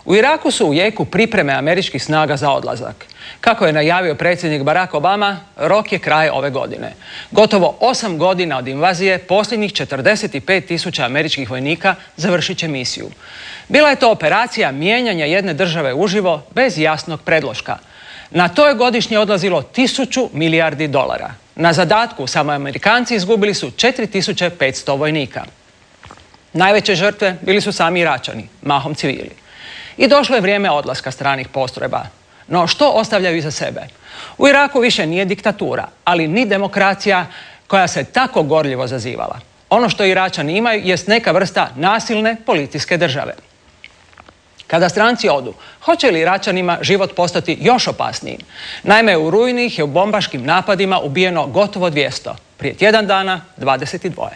U Iraku su u jeku pripreme američkih snaga za odlazak. Kako je najavio predsjednik Barack Obama, rok je kraj ove godine. Gotovo 8 godina od invazije, posljednjih 45.000 američkih vojnika završit će misiju. Bila je to operacija mijenjanja jedne države uživo bez jasnog predloška. Na to je godišnje odlazilo 1000 milijardi dolara. Na zadatku samo Amerikanci izgubili su 4500 vojnika. Najveće žrtve bili su sami Iračani, mahom civili. I došlo je vrijeme odlaska stranih postrojba. No što ostavljaju iza sebe? U Iraku više nije diktatura, ali ni demokracija koja se tako gorljivo zazivala. Ono što Iračani imaju jest neka vrsta nasilne policijske države. Kada stranci odu, hoće li Iračanima život postati još opasnijim? Naime, u rujni ih je u bombaškim napadima ubijeno gotovo 200. Prije tjedan dana 22.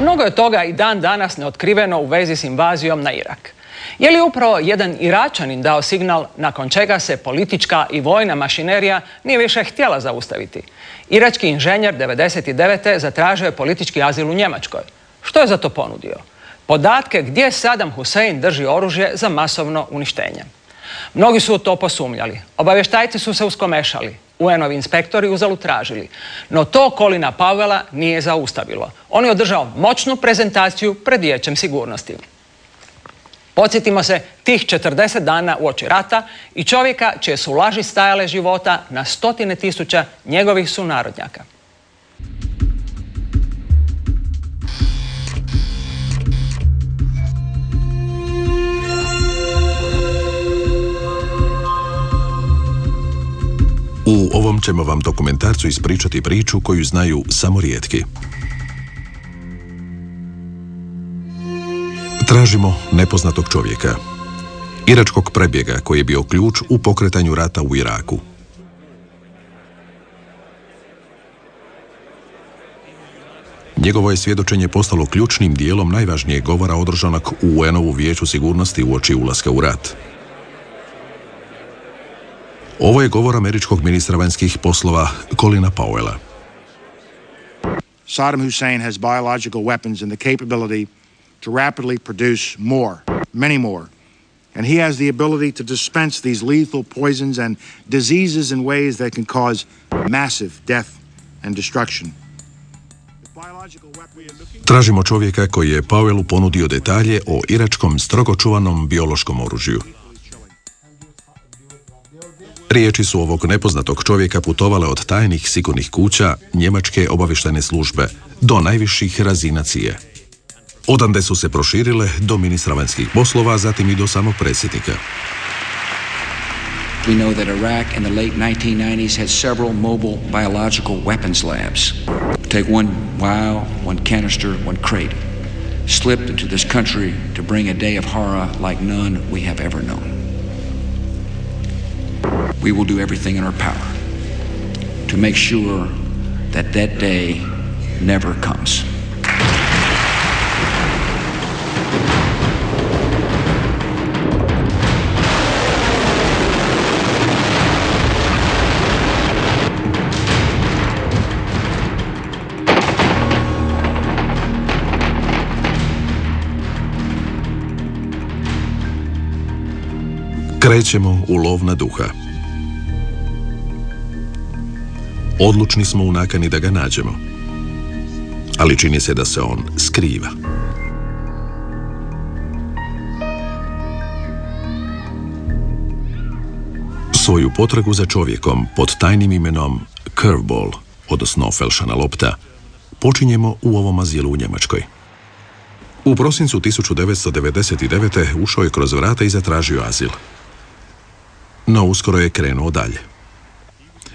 Mnogo je toga i dan danas neotkriveno u vezi s invazijom na Irak. Je li upravo jedan Iračanin dao signal nakon čega se politička i vojna mašinerija nije više htjela zaustaviti? Irački inženjer 99. zatražio je politički azil u Njemačkoj. Što je za to ponudio? Podatke gdje Saddam Hussein drži oružje za masovno uništenje. Mnogi su u to posumnjali. Obavještajci su se uskomešali. UN-ovi inspektori uzalud tražili. No to Colina Powella nije zaustavilo. On je održao moćnu prezentaciju pred Vijećem sigurnosti. Podsjetimo se tih 40 dana uoči rata i čovjeka čije su laži stajale života na stotine tisuća njegovih sunarodnjaka. U ovom ćemo vam dokumentarcu ispričati priču koju znaju samo rijetki. Tražimo nepoznatog čovjeka, iračkog prebjega koji je bio ključ u pokretanju rata u Iraku. Njegovo je svjedočenje postalo ključnim dijelom najvažnijeg govora održanog u UN-ovu Vijeću sigurnosti uoči ulaska u rat. Ovo je govor američkog ministra vanjskih poslova Colina Powella. Saddam Hussein has biological weapons and the capability to rapidly produce more, many more. And he has the ability to dispense these lethal poisons and diseases in ways that can cause massive death and destruction. Tražimo čovjeka koji je Powellu ponudio detalje o iračkom strogo čuvanom biološkom oružju. Riječi su ovog nepoznatog čovjeka putovale od tajnih sigurnih kuća njemačke obavještajne službe do najviših razina CIA. Odande su se proširile do ministra vanjskih poslova, zatim i do samog predsjednika. We know that Iraq in the late 1990s had several mobile biological weapons labs. Take one vial, one canister, one crate, slipped into this country to bring a day of horror like none we have ever known. We will do everything in our power to make sure that that day never comes. Krećemo u lov na duha. Odlučni smo u nakani da ga nađemo, ali čini se da se on skriva. Svoju potragu za čovjekom pod tajnim imenom Curveball, odnosno felšana lopta, počinjemo u ovom azilu u Njemačkoj. U prosincu 1999. ušao je kroz vrata i zatražio azil. No uskoro je krenuo dalje.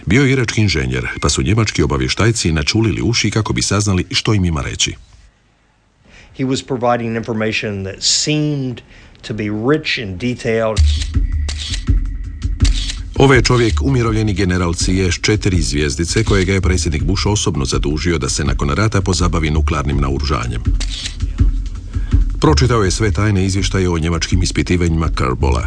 Bio je irački inženjer, pa su njemački obavještajci načulili uši kako bi saznali što im ima reći. He was providing information that seemed to be rich and detailed. Ovo je čovjek umirovljeni general CIA s 4 zvjezdice kojega je predsjednik Bush osobno zadužio da se nakon rata pozabavi nuklearnim naoružanjem. Pročitao je sve tajne izvještaje o njemačkim ispitivanjima Curveballa.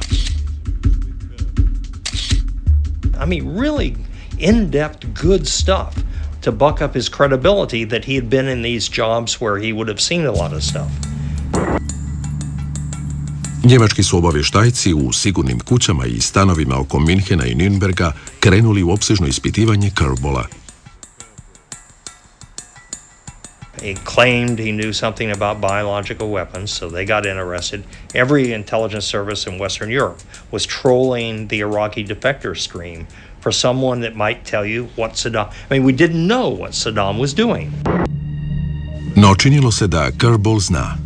I mean, really in-depth good stuff to buck up his credibility that he had been in these jobs where he would have seen a lot of stuff. Njemački su obavještajci u sigurnim kućama i stanovima oko Minhena i Nürnberga krenuli u opsežno ispitivanje Curveballa. He claimed he knew something about biological weapons, so they got interested. Every intelligence service in Western Europe was trolling the Iraqi defector stream for someone that might tell you what Saddam... I mean, we didn't know what Saddam was doing. No činilo se da Curveball zna.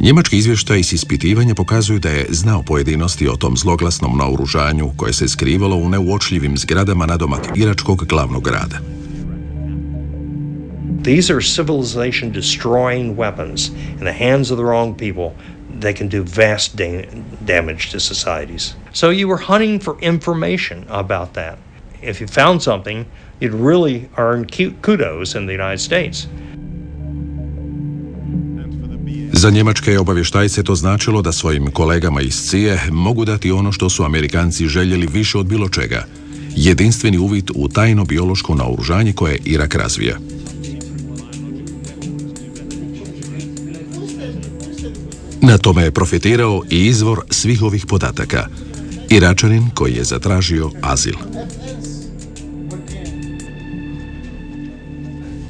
Njemački izvještaj s ispitivanja pokazuju da je znao pojedinosti o tom zloglasnom naoružanju koje se skrivalo u neuočljivim zgradama nadomak iračkog glavnog grada. These are civilization destroying weapons in the hands of the wrong people. They can do vast damage to societies. So you were hunting for information about that. If you found something, you'd really earn kudos in the United States. Za njemačke obavještajce to značilo da svojim kolegama iz CIA mogu dati ono što su Amerikanci željeli više od bilo čega. Jedinstveni uvid u tajno biološko naoružanje koje Irak razvija. Na tome je profitirao i izvor svih ovih podataka. Iračanin koji je zatražio azil.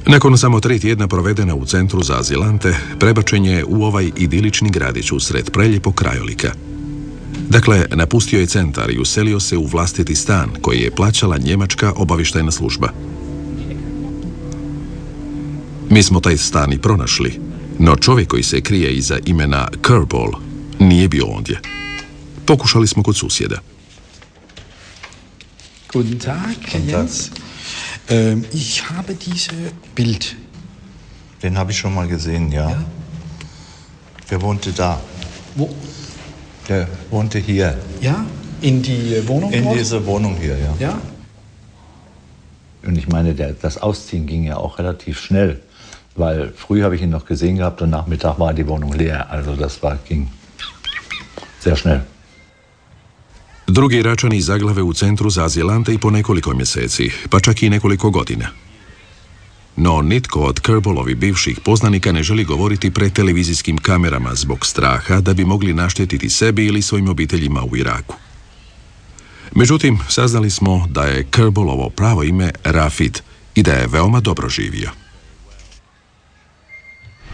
Nakon samo 3 tjedna provedena u centru za azilante, prebačen je u ovaj idilični gradić usred prelijepog krajolika. Dakle, napustio je centar i uselio se u vlastiti stan koji je plaćala njemačka obavještajna služba. Mi smo taj stan i pronašli, no čovjek koji se krije iza imena Curveball nije bio ondje. Pokušali smo kod susjeda. Guten Tag, Jens. Ich habe diese Bild. Den habe ich schon mal gesehen, ja. Wer wohnte da? Wo? Der wohnte hier. Ja, in die Wohnung In dort? diese Wohnung hier, ja. Ja. Und ich meine, das Ausziehen ging ja auch relativ schnell, weil früh habe ich ihn noch gesehen gehabt und Nachmittag war die Wohnung leer. Also das ging sehr schnell. Drugi Iračani zaglave u centru za azilante i po nekoliko mjeseci, pa čak i nekoliko godina. No nitko od Curveballovih bivših poznanika ne želi govoriti pred televizijskim kamerama zbog straha da bi mogli naštetiti sebi ili svojim obiteljima u Iraku. Međutim, saznali smo da je Curveballovo pravo ime Rafid i da je veoma dobro živio.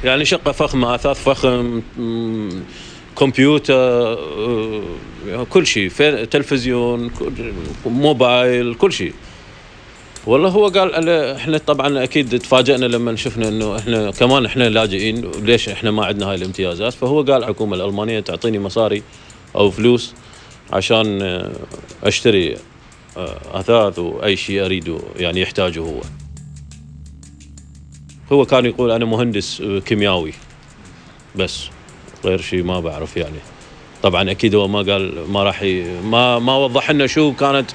يعني شقة فخمة، أثاث فخم، كمبيوتر، كل شيء، تلفزيون، موبايل، كل شيء. والله هو قال احنا طبعا اكيد تفاجئنا لما شفنا انه احنا كمان احنا لاجئين، ليش احنا ما عندنا هاي الامتيازات؟ فهو قال الحكومة الألمانية تعطيني مصاري او فلوس عشان اشتري اثاث واي شيء اريده يعني يحتاجه هو. هو كان يقول انا مهندس كيميائي بس غير شيء ما بعرف يعني. طبعا اكيد هو ما قال، ما راح ما وضح لنا شو كانت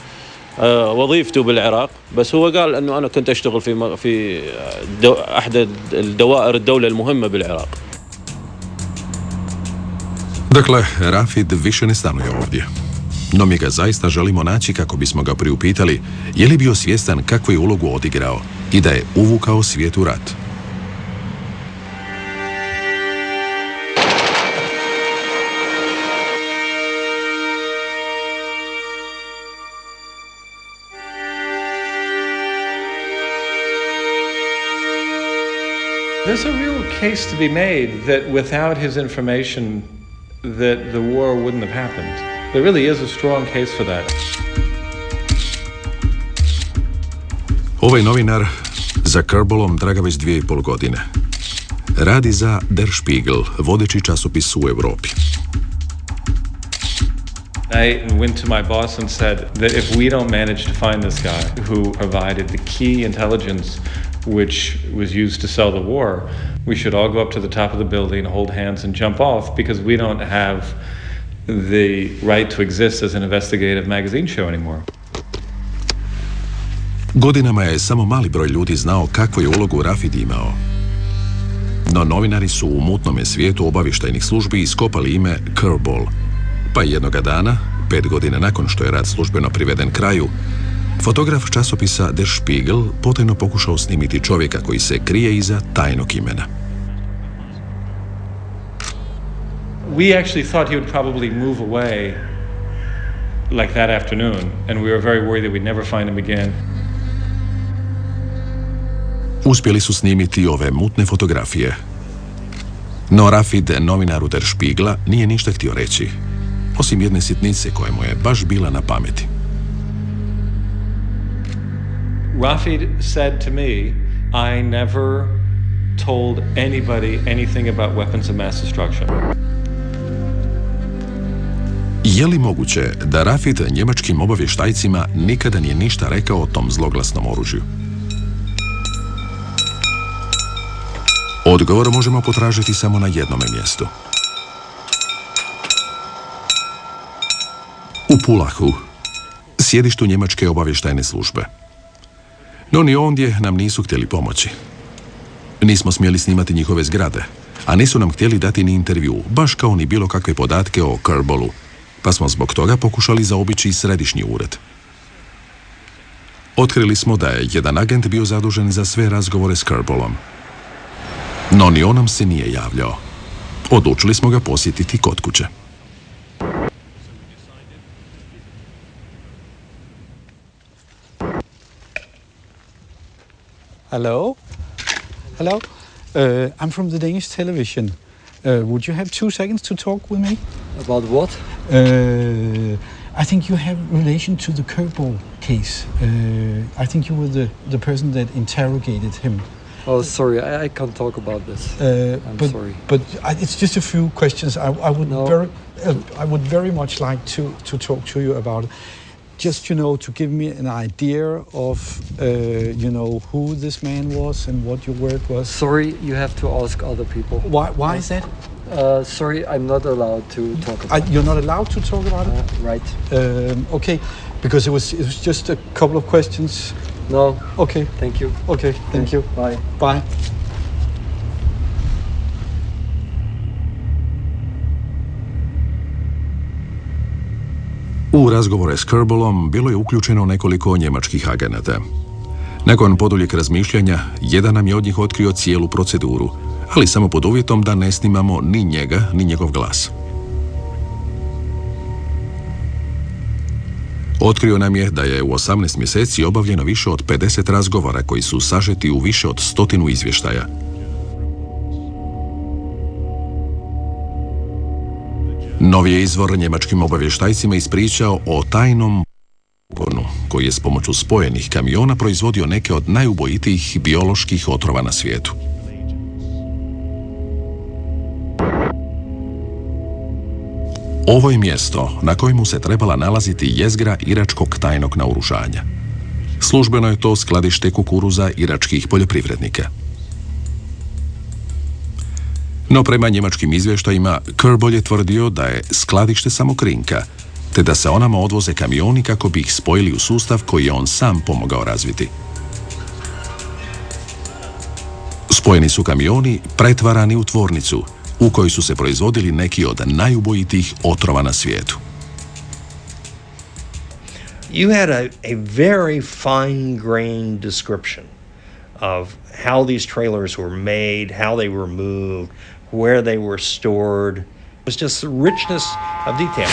وظيفته بالعراق، بس هو قال انه انا كنت اشتغل في احد الدوائر الدولة المهمة بالعراق. Dakle, Rafid više ne stanuje ovdje. No mi ga zaista želimo naći kako bismo ga priupitali je li bio svjestan kakvu je ulogu odigrao i da je uvukao svijet u rat. There's a real case to be made that without his information that the war wouldn't have happened. There really is a strong case for that. Ovaj novinar za Curveballom traga već 2,5 godine. Radi za Der Spiegel, vodeći časopis u Europi. I went to my boss and said that if we don't manage to find this guy who provided the key intelligence which was used to sell the war, we should all go up to the top of the building, hold hands and jump off because we don't have the right to exist as an investigative magazine show anymore. Godinama je samo mali broj ljudi znao kakvu je ulogu Rafid imao. No novinari su u mutnome svijetu obavještajnih službi iskopali ime Curveball. Pa jednoga dana, 5 godina nakon što je rat službeno priveden kraju, fotograf časopisa Der Spiegel potajno pokušao snimiti čovjeka koji se krije iza tajnog imena. we actually thought he would probably move away like that afternoon, and we were very worried that we'd never find him again. Uspjeli su snimiti ove mutne fotografije. No Rafid, novinaru Der Spiegla, nije ništa htio reći, osim jedne sitnice koja mu je baš bila na pameti. Rafid said to me, I never told anybody anything about weapons of mass destruction. Je li moguće da Rafid njemačkim obavještajcima nikada nije ništa rekao o tom zloglasnom oružju? Odgovor možemo potražiti samo na jednome mjestu. U Pulahu, sjedištu njemačke obavještajne službe. No ni ondje nam nisu htjeli pomoći. Nismo smjeli snimati njihove zgrade, a nisu nam htjeli dati ni intervju, baš kao ni bilo kakve podatke o Kerbolu, pa smo zbog toga pokušali zaobići središnji ured. Otkrili smo da je jedan agent bio zadužen za sve razgovore s Kerbolom. No ni on nam se nije javljao. Odlučili smo ga posjetiti kod kuće. Hello? Hello? I'm from the Danish television. Would you have 2 seconds to talk with me? About what? I think you have relation to the Kerbol case. I think you were the person that interrogated him. Oh, sorry, I can't talk about this. I'm sorry. But it's just a few questions. I would very much like to talk to you about it. Just, to give me an idea of, who this man was and what your work was. Sorry, you have to ask other people. Why is that? Sorry, I'm not allowed to talk about it. You're not allowed to talk about it? Right. Okay, because it was just a couple of questions. No. Okay. Thank you. Okay, thank you. Bye. Bye. U razgovore s Kerbolom bilo je uključeno nekoliko njemačkih agenata. Nakon poduljeg razmišljanja, jedan nam je od njih otkrio cijelu proceduru, ali samo pod uvjetom da ne snimamo ni njega, ni njegov glas. Otkrio nam je da je u 18 mjeseci obavljeno više od 50 razgovora koji su sažeti u više od 100 izvještaja. Novi je izvor njemačkim obavještajcima ispričao o tajnom pogonu koji je s pomoću spojenih kamiona proizvodio neke od najubojitijih bioloških otrova na svijetu. Ovo je mjesto na kojemu se trebala nalaziti jezgra iračkog tajnog naoružanja. Službeno je to skladište kukuruza iračkih poljoprivrednika. No prema njemačkim izvještajima, Kerbol je tvrdio da je skladište samo krinka, te da se onama odvoze kamioni kako bi ih spojili u sustav koji je on sam pomogao razviti. Spojeni su kamioni pretvarani u tvornicu, u kojoj su se proizvodili neki od najubojitijih otrova na svijetu. You had a very fine-grained description of how these trailers were made, how they were moved, where they were stored. It was just the richness of detail.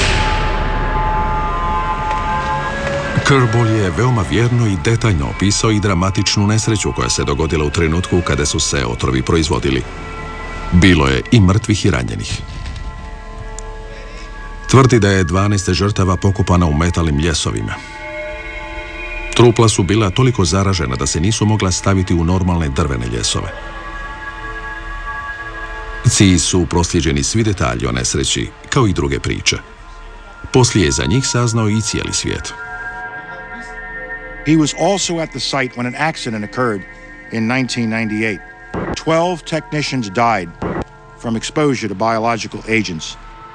Kerbol je veoma vjerno i detaljno opisao i dramatičnu nesreću koja se dogodila u trenutku kada su se otrovi proizvodili. Bilo je i mrtvih i ranjenih. Tvrdi da je 12 žrtava pokopana u metalnim ljesovima. Trupla su bila toliko zaražena da se nisu mogla staviti u normalne drvene ljesove. Ciji su proslijeđeni svi detalji o nesreći, kao i druge priče. Poslije je za njih saznao i cijeli svijet. He was also at the site when an accident occurred in 1998. 12 technicians died from exposure to biological agents.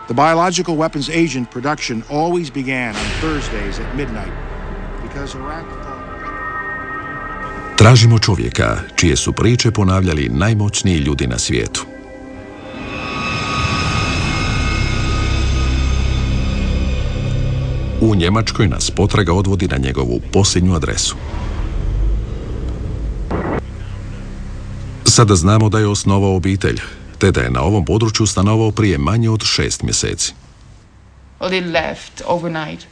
The biological weapons agent production always began on Thursdays at midnight because Iraq thought... Tražimo čovjeka čije su priče ponavljali najmoćniji ljudi na svijetu. U Njemačkoj nas potraga odvodi na njegovu posljednju adresu. Sada znamo da je osnovao obitelj, te da je na ovom području stanovao prije manje od 6 mjeseci. They left overnight.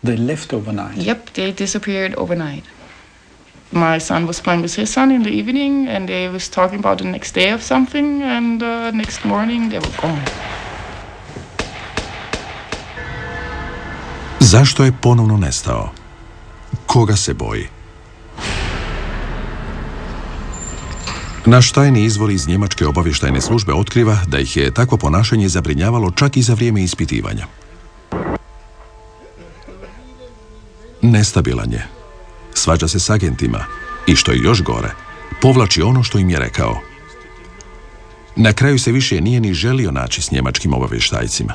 They left overnight? Yep, they disappeared overnight. My son was playing with his son in the evening, and they was talking about the next day of something, and next morning they were gone. Zašto je ponovno nestao? Koga se boji? Naš tajni izvor iz njemačke obavještajne službe otkriva da ih je takvo ponašanje zabrinjavalo čak i za vrijeme ispitivanja. Nestabilan je. Svađa se s agentima i, što je još gore, povlači ono što im je rekao. Na kraju se više nije ni želio naći s njemačkim obavještajcima.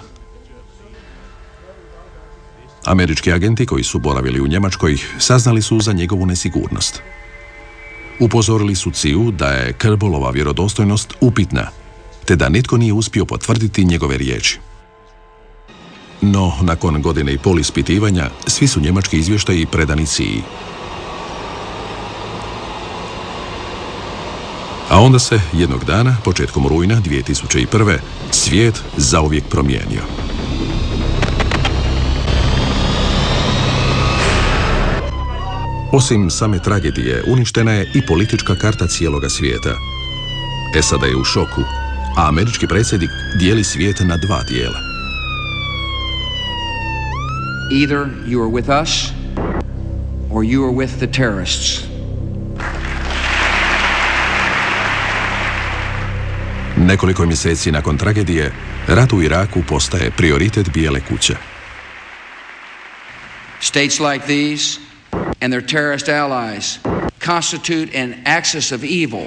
Američki agenti koji su boravili u Njemačkoj saznali su za njegovu nesigurnost. Upozorili su CIA da je Kerballova vjerodostojnost upitna, te da nitko nije uspio potvrditi njegove riječi. No, nakon godine i pol ispitivanja, svi su njemački izvještaji predani CIA. A onda se jednog dana, početkom rujna 2001. svijet zauvijek promijenio. Osim same tragedije, uništena je i politička karta cijeloga svijeta. SAD je u šoku, a američki predsjednik dijeli svijet na dva dijela. Either you are with us or you are with the terrorists. Nekoliko mjeseci nakon tragedije, rat u Iraku postaje prioritet Bijele kuće. States like these and their terrorist allies constitute an axis of evil,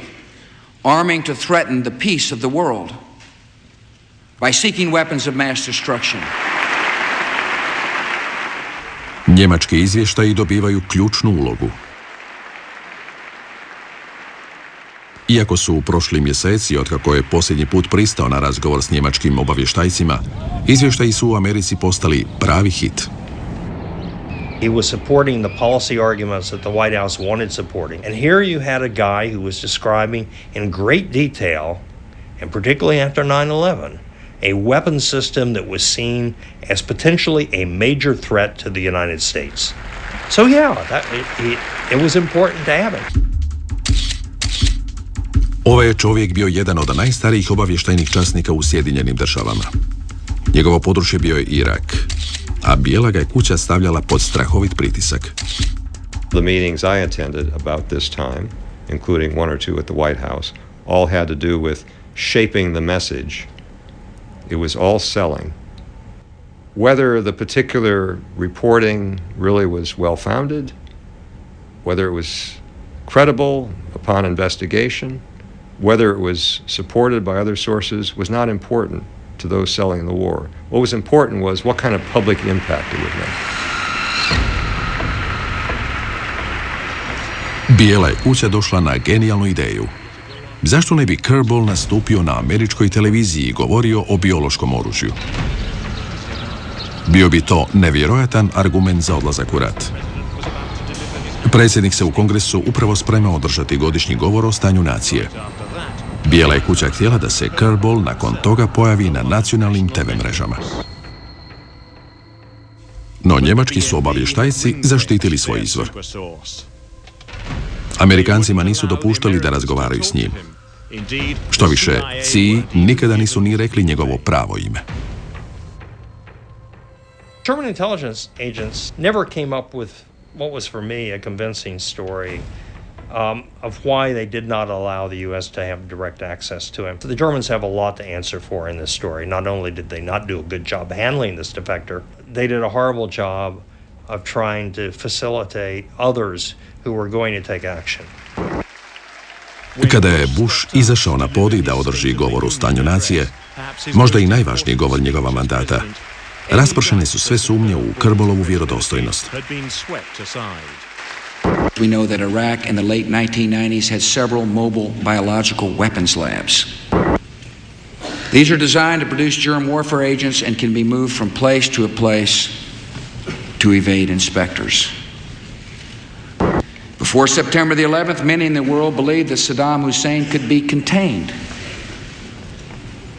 arming to threaten the peace of the world by seeking weapons of mass destruction. Njemački izvještaji dobivaju ključnu ulogu. Iako su prošli mjeseci otkako je posljednji put pristao na razgovor s njemačkim obavještajcima, izvještaji su u Americi postali pravi hit. He was supporting the policy arguments that the White House wanted supporting. And here you had a guy who was describing in great detail, and particularly after 9/11, a weapon system that was seen as potentially a major threat to the United States. So yeah, it was important to have it. Ovaj je čovjek bio jedan od najstarijih obavještajnih časnika u Sjedinjenim Državama. Njegovo područje bio je Irak, a Bijela ga je kuća stavljala pod strahovit pritisak. The meetings I attended about this time, including one or two at the White House, all had to do with shaping the message. It was all selling. Whether the particular reporting really was well-founded, whether it was credible upon investigation, whether it was supported by other sources was not important to those selling the war. What was important was what kind of public impact it would make. Bijela je kuća došla na genijalnu ideju. Zašto ne bi Kerball nastupio na američkoj televiziji i govorio o biološkom oružju? Bio bi to nevjerojatan argument za odlazak u rat. Predsjednik se u Kongresu upravo spremao održati godišnji govor o stanju nacije. Bijela je kuća htjela da se Kerball nakon toga pojavi na nacionalnim TV mrežama. No njemački su obavještajci zaštitili svoj izvor. Amerikancima nisu dopuštali da razgovaraju s njim. Što više, CIA nikada nisu ni rekli njegovo pravo ime. German intelligence agents never came up with what was for me a convincing story of why they did not allow the U.S. to have direct access to him. The Germans have a lot to answer for in this story. Not only did they not do a good job handling this defector, they did a horrible job of trying to facilitate others who were going to take action. Kada je Bush izašao na podij da održi govor o stanju nacije, možda i najvažniji govor njegova mandata, raspršene su sve sumnje u Kerballovu vjerodostojnost. We know that Iraq in the late 1990s had several mobile biological weapons labs. These are designed to produce germ warfare agents and can be moved from place to a place to evade inspectors. Before September the 11th, many in the world believed that Saddam Hussein could be contained.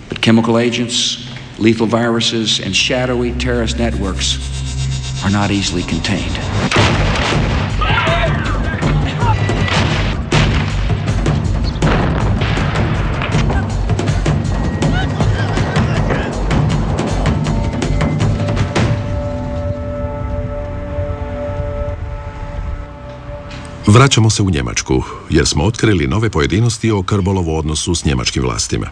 But chemical agents, lethal viruses, and shadowy terrorist networks are not easily contained. Vraćamo se u Njemačku, jer smo otkrili nove pojedinosti o Kerbalovu odnosu s njemačkim vlastima.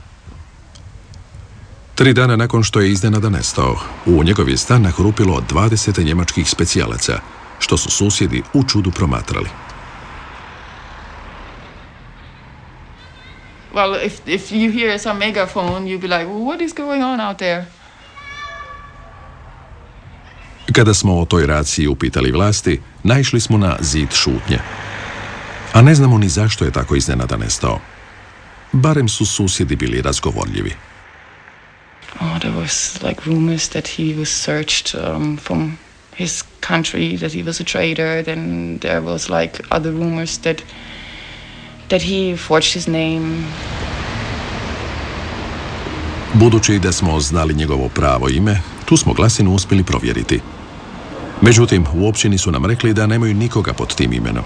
3 dana nakon što je iznenada nestao, u njegov je stan nahrupilo 20 njemačkih specijalaca, što su susjedi u čudu promatrali. Well, if you hear some megaphone, you'll be like, well, what is going on out there? Kada smo o toj raciji upitali vlasti, naišli smo na zid šutnje. A ne znamo ni zašto je tako iznenada nestao. Barem su susjedi bili razgovorljivi. Oh, there was like rumors that he was searched from his country, that he was a traitor. Then there was like other rumors that he forged his name. Budući da smo znali njegovo pravo ime, tu smo glasinu uspjeli provjeriti. Međutim, u općini su nam rekli da nemaju nikoga pod tim imenom.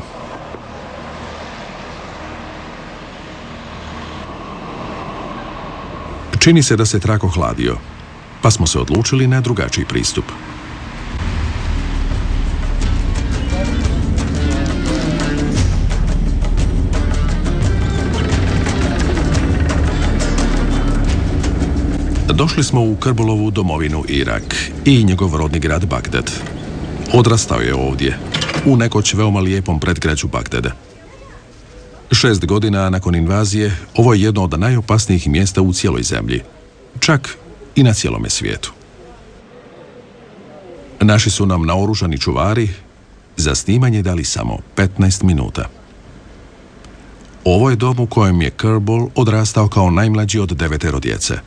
Čini se da se trak ohladio, pa smo se odlučili na drugačiji pristup. Došli smo u Kerbalovu domovinu Irak i njegov rodni grad Bagdad. Odrastao je ovdje, u nekoć veoma lijepom predgrađu Bagdada. 6 godina nakon invazije, ovo je jedno od najopasnijih mjesta u cijeloj zemlji, čak i na cijelome svijetu. Naši su nam naoružani čuvari za snimanje dali samo 15 minuta. Ovo je dom u kojem je Kerbal odrastao kao najmlađi od 9 djece.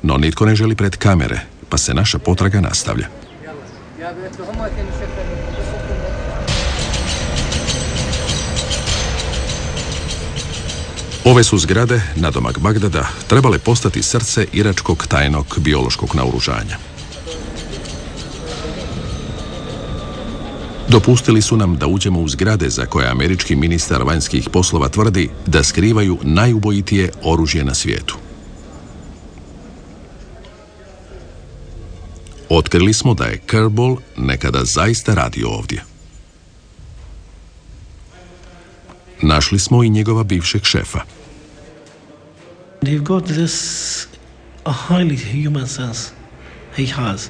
No nitko ne želi pred kamere, pa se naša potraga nastavlja. Ove su zgrade, nadomak Bagdada, trebale postati srce iračkog tajnog biološkog naoružanja. Dopustili su nam da uđemo u zgrade za koje američki ministar vanjskih poslova tvrdi da skrivaju najubojitije oružje na svijetu. Otkrili smo da je Kerbal nekada zaista radio ovdje. Našli smo i njegova bivšeg šefa. They've got this a highly human sense. He has.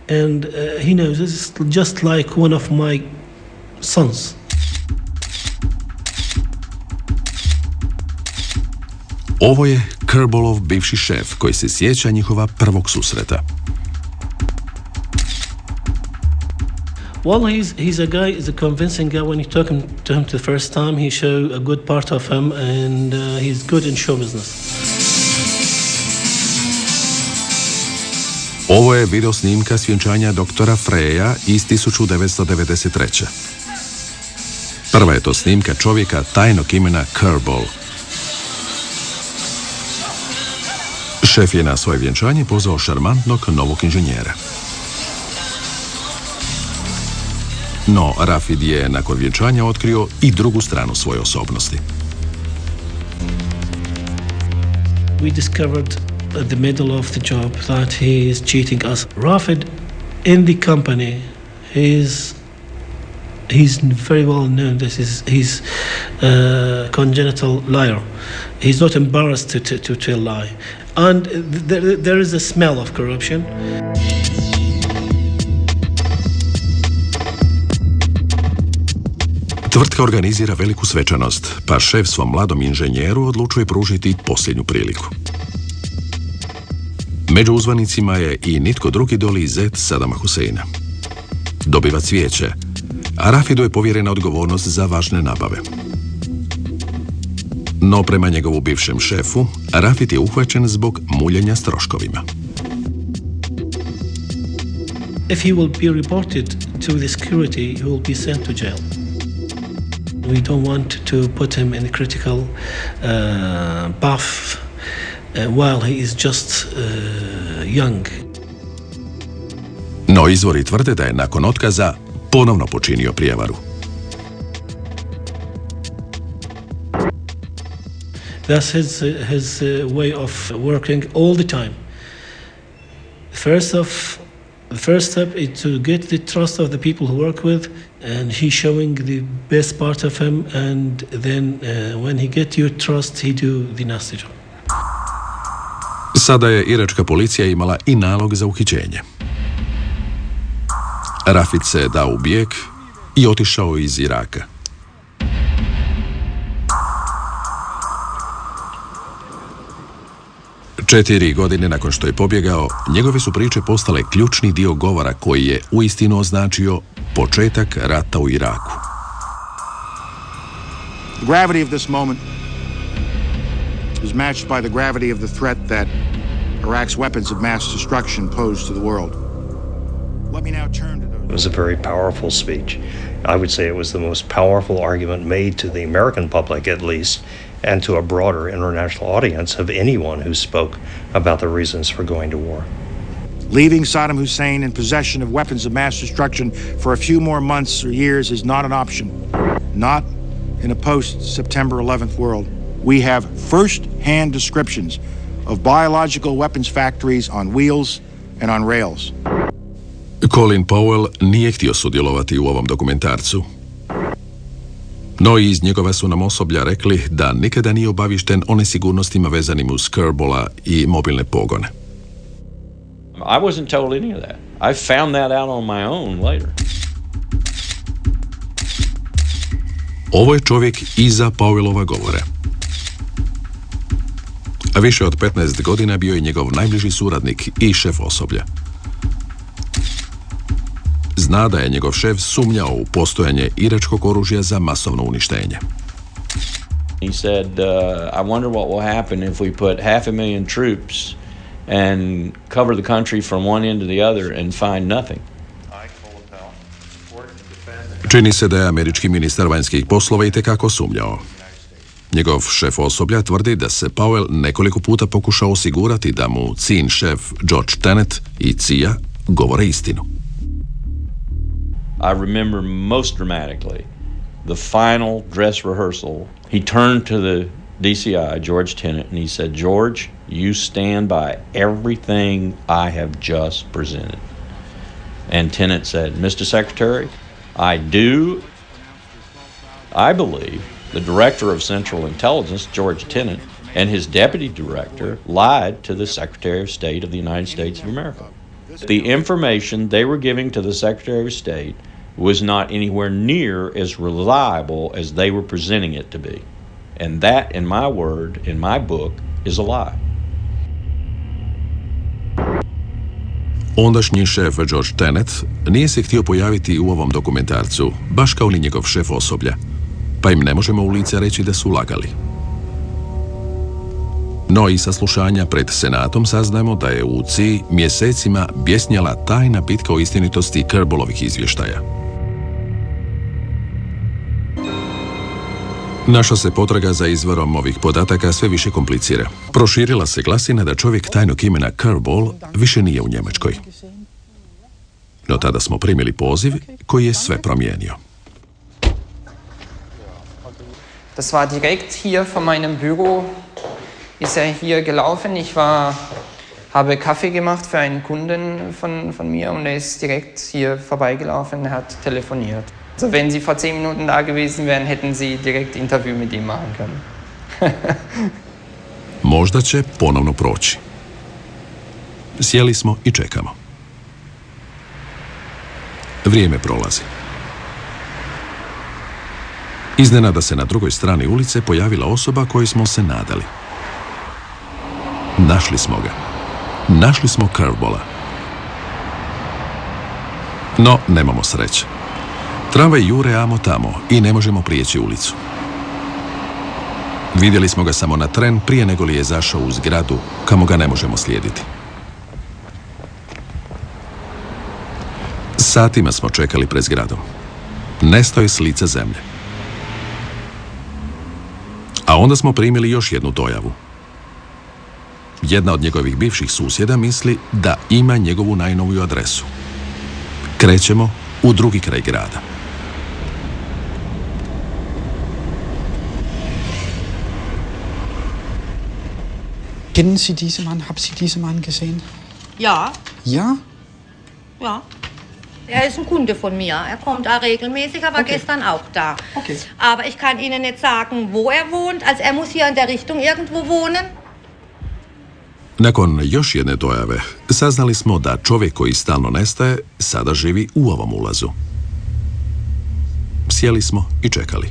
And he knows this is just like one of my sons. Ovo je Kerbalov bivši šef koji se sjeća njihova prvog susreta. Well, he's a guy, he's a convincing guy. When you talk to him the first time, he show a good part of him, and he's good in show business. Ovo je video snimka s vjenčanja doktora Freja iz 1993. Prva je to snimka čovjeka tajnog imena Kerbal. Šef je na svoje vjenčanje pozvao šarmantnog novog inženjera. No, Rafid je nakon vjenčanja otkrio i drugu stranu svoje osobnosti. We discovered at the middle of the job that he is cheating us. Rafid in the company, he's very well known. He's a congenital liar. He's not embarrassed to tell lie. And there is a smell of corruption. Tvrtka organizira veliku svečanost, pa šef svom mladom inženjeru odlučuje pružiti posljednju priliku. Među uzvanicima je i nitko drugi doli zet Sadama Huseina. Dobiva cvijeće, a Rafidu je povjerena odgovornost za važne nabave. No prema njegovu bivšem šefu, Rafid je uhvaćen zbog muljenja s troškovima. If he will be reported to the security, he will be sent to jail. we don't want to put him in a critical path while he is just young. No izvori tvrde da je nakon otkaza ponovno počinio prijevaru. That's his way of working all the time. The first step is to get the trust of the people who work with, and he's showing the best part of him, and then when he gets your trust, he do the nasty job. Sada je iračka policija imala i nalog za uhićenje. Rafid se je dao u bijeg i otišao iz Iraka. Četiri godine nakon što je pobjegao, njegove su priče postale ključni dio govora koji je uistinu označio početak rata u Iraku. The gravity of this moment is matched by the gravity of the threat that Iraq's weapons of mass destruction pose to the world. Let me now turn to those. It was a very powerful speech. I would say it was the most powerful argument made to the American public, at least, and to a broader international audience of anyone who spoke about the reasons for going to war. Leaving Saddam Hussein in possession of weapons of mass destruction for a few more months or years is not an option. Not in a post-September 11th world. We have first-hand descriptions of biological weapons factories on wheels and on rails. Colin Powell nije htio sudjelovati u ovom dokumentarcu. No i iz njegova su nam osoblja rekli da nikada nije obavišten o nesigurnostima vezanim uz Kerbola i mobilne pogone. I wasn't told any of that. I found that out on my own later. Ovo je čovjek iza Powellova govora. A više od 15 godina bio je njegov najbliži suradnik i šef osoblja. Zna da je njegov šef sumnjao u postojanje iračkog oružja za masovno uništenje. He said, I wonder what will happen if we put 500,000 troops and cover the country from one end to the other and find nothing. Čini se da je američki ministar vanjskih poslova itekako sumnjao. Njegov šef osoblja tvrdi da se Powell nekoliko puta pokušao osigurati da mu sin šef George Tenet i CIA govore istinu. I remember most dramatically the final dress rehearsal. He turned to the DCI, George Tenet, and he said, George, you stand by everything I have just presented. And Tenet said, Mr. Secretary, I do. I believe the director of Central Intelligence, George Tenet, and his deputy director lied to the Secretary of State of the United States of America. The information they were giving to the Secretary of State was not anywhere near as reliable as they were presenting it to be. And that, in my word, in my book, is a lie. Ondašnji šef George Tenet nije se htio pojaviti u ovom dokumentarcu, baš kao ni njegov šef osoblja, pa im ne možemo u lice reći da su lagali. No i saslušanja pred Senatom saznajemo da je u CIA mjesecima bjesnjala tajna bitka o istinitosti Kerbolovih izvještaja. Naša se potraga za izvorom ovih podataka sve više komplicira. Proširila se glasina da čovjek tajnog imena Kerbol više nije u Njemačkoj. No tada smo primili poziv koji je sve promijenio. Das war direkt hier von meinem Büro, ist hier gelaufen. Ich habe Kaffee gemacht für einen Kunden von mir und ist direkt hier vorbeigelaufen und hat telefoniert. Also wenn Sie vor 10 Minuten da gewesen wären, hätten Sie direkt Interview mit ihm machen können. Možda će ponovno proći. Sjeli smo i čekamo. Vrijeme prolazi. Iznenada se na drugoj strani ulice pojavila osoba kojoj smo se nadali. Našli smo ga. Našli smo Kerbola. No, nemamo sreće. Tramvaj jure amo tamo i ne možemo prijeći ulicu. Vidjeli smo ga samo na tren prije nego li je zašao u zgradu, kamo ga ne možemo slijediti. Satima smo čekali pred zgradom. Nestao je s lica zemlje. onda smo primili još jednu dojavu. Jedna od njegovih bivših susjeda misli da ima njegovu najnoviju adresu. Krećemo u drugi kraj grada. Kennen Sie diesen Mann? Haben Sie diesen Mann gesehen? Ja. Ja? Ja. Er ist ein Kunde von mir. Er kommt da regelmäßig, aber gestern auch da. Okay. Aber ich kann Ihnen nicht sagen, wo er wohnt. Also er muss hier in der Richtung irgendwo wohnen. Nakon još jedne dojave, saznali smo da čovjek koji stalno nestaje sada živi u ovom ulazu. Sjeli smo i čekali.